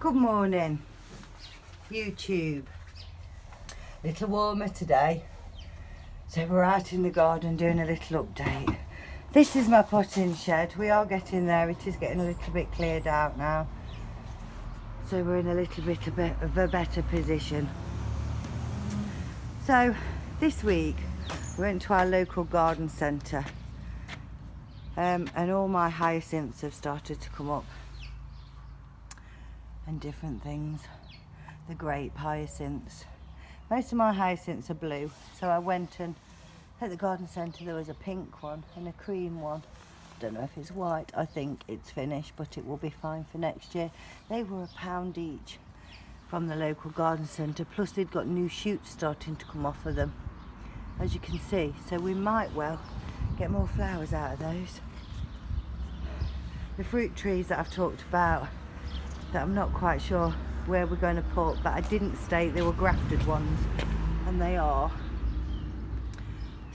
Good morning, YouTube. Little warmer today, so we're out in the garden doing a little update. This is my potting shed. We are getting there. It is getting a little bit cleared out now, so we're in a little bit of a better position. So this week we went to our local garden centre, and all my hyacinths have started to come up and different things. The grape hyacinths. Most of my hyacinths are blue, so I went and at the garden centre there was a pink one and a cream one. Don't know if it's white. I think it's finished, but it will be fine for next year. They were £1 each from the local garden centre, plus they'd got new shoots starting to come off of them, as you can see, so we might well get more flowers out of those. The fruit trees that I've talked about, that I'm not quite sure where we're going to put, but I didn't state they were grafted ones, and they are.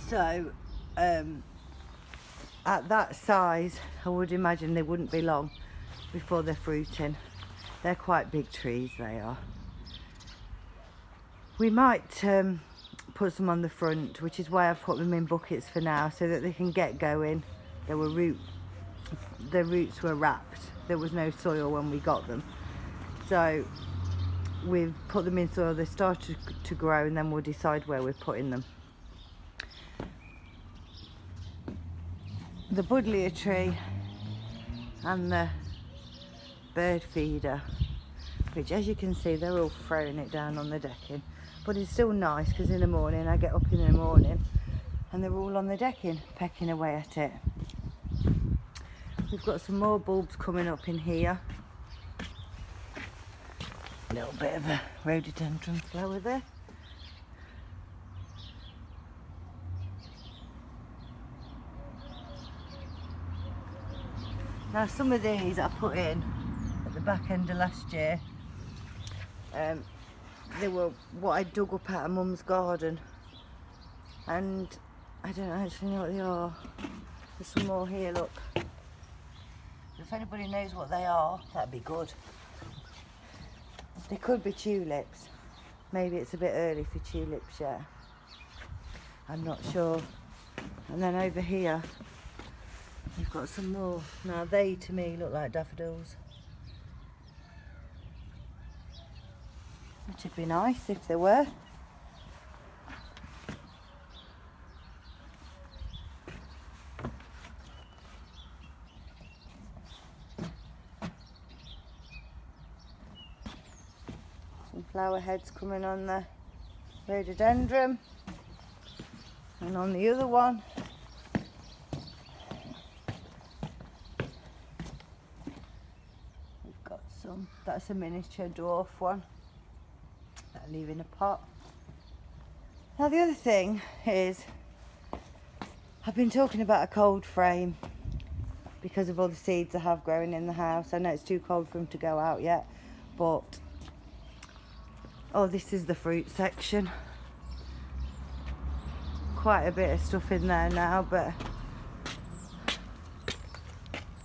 So at that size I would imagine they wouldn't be long before they're fruiting. They're quite big trees, they are. We might put some on the front, which is why I've put them in buckets for now, so that they can get going. The roots were wrapped. There was no soil when we got them, so we've put them in soil. They started to grow, and then we'll decide where we're putting them. The buddleia tree and the bird feeder, which, as you can see, they're all throwing it down on the decking, but it's still nice because in the morning I get up in the morning and they're all on the decking pecking away at it. We've got some more bulbs coming up in here. A little bit of a rhododendron flower there. Now some of these I put in at the back end of last year. They were what I dug up out of Mum's garden, and I don't actually know what they are. There's some more here, look. If anybody knows what they are, that'd be good. They could be tulips. Maybe it's a bit early for tulips yet. I'm not sure. And then over here, we've got some more. Now they, to me, look like daffodils, which would be nice if they were. Some flower heads coming on the rhododendron, and on the other one we've got some. That's a miniature dwarf one that I leave in a pot. Now the other thing is, I've been talking about a cold frame because of all the seeds I have growing in the house. I know it's too cold for them to go out yet, but oh, this is the fruit section. Quite a bit of stuff in there now, but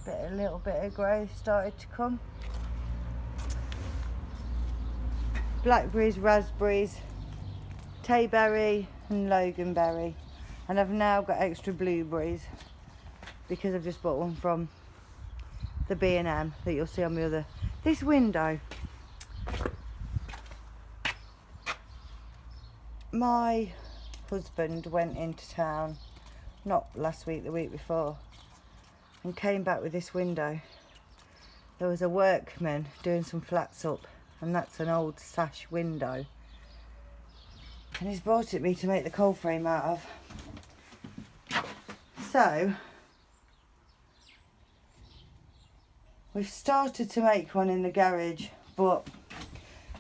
a little bit of growth started to come. Blackberries, raspberries, tayberry and loganberry, and I've now got extra blueberries because I've just bought one from the B&M that you'll see on the other. This window, my husband went into town, not last week, the week before, and came back with this window. There was a workman doing some flats up, and that's an old sash window, and he's brought it me to make the cold frame out of. So we've started to make one in the garage, but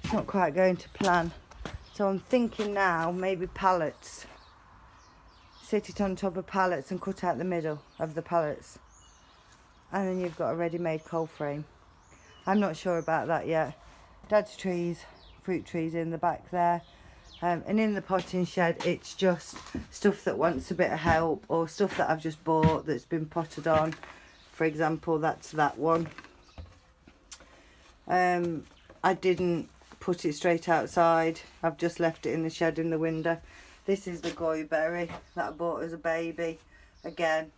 it's not quite going to plan. So I'm thinking now maybe pallets. Sit it on top of pallets and cut out the middle of the pallets, and then you've got a ready-made cold frame. I'm not sure about that yet. Dad's trees, fruit trees in the back there, and in the potting shed it's just stuff that wants a bit of help, or stuff that I've just bought that's been potted on. For example, that's that one. I didn't put it straight outside. I've just left it in the shed in the window. This is the goyberry that I bought as a baby. Again,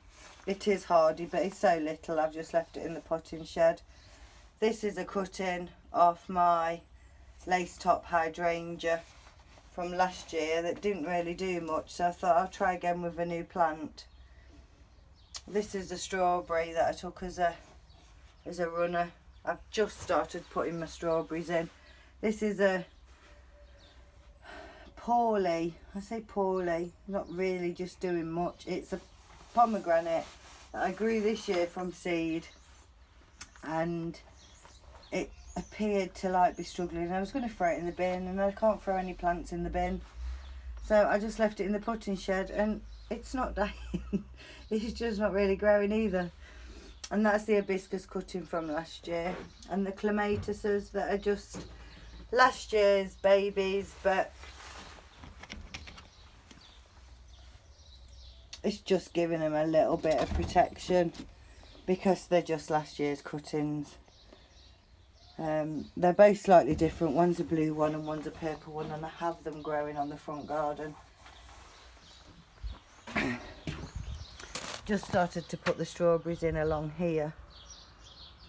it is hardy, but it's so little, I've just left it in the potting shed. This is a cutting off my lace top hydrangea from last year that didn't really do much, so I thought I'll try again with a new plant. This is the strawberry that I took as a runner. I've just started putting my strawberries in. This is a poorly, I say poorly, not really just doing much. It's a pomegranate that I grew this year from seed, and it appeared to like be struggling. I was going to throw it in the bin, and I can't throw any plants in the bin, so I just left it in the potting shed, and it's not dying. It's just not really growing either. And that's the hibiscus cutting from last year, and the clematises that are just last year's babies, but it's just giving them a little bit of protection because they're just last year's cuttings. They're both slightly different. One's a blue one and one's a purple one, and I have them growing on the front garden. Just started to put the strawberries in along here,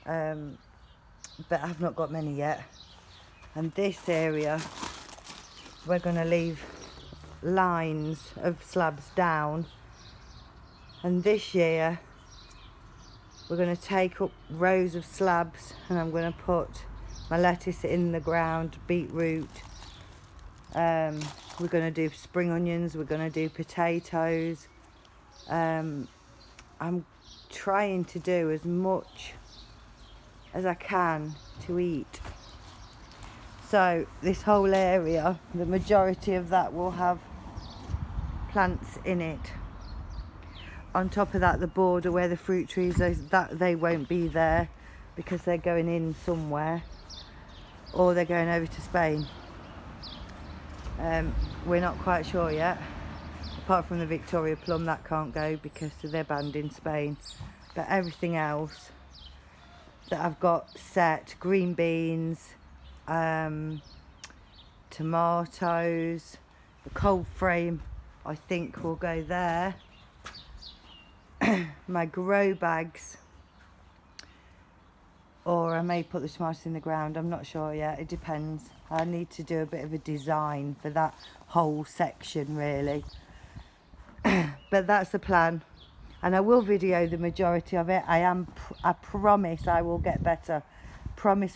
but I've not got many yet. And this area, we're going to leave lines of slabs down, and this year we're going to take up rows of slabs, and I'm going to put my lettuce in the ground, beetroot, we're going to do spring onions, we're going to do potatoes. I'm trying to do as much as I can to eat. So this whole area, the majority of that will have plants in it. On top of that, the border where the fruit trees are, that they won't be there because they're going in somewhere, or they're going over to Spain. We're not quite sure yet. Apart from the Victoria plum, that can't go because they're banned in Spain. But everything else that I've got set, green beans, tomatoes, the cold frame I think will go there. My grow bags, or I may put the tomatoes in the ground, I'm not sure yet, it depends. I need to do a bit of a design for that whole section really. But that's the plan, and I will video the majority of it. I promise I will get better. Promise.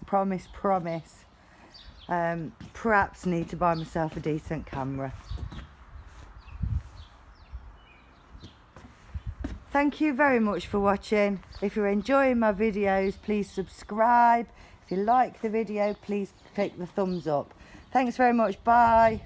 Perhaps need to buy myself a decent camera. Thank you very much for watching. If you're enjoying my videos, please subscribe. If you like the video, please click the thumbs up. Thanks very much. Bye.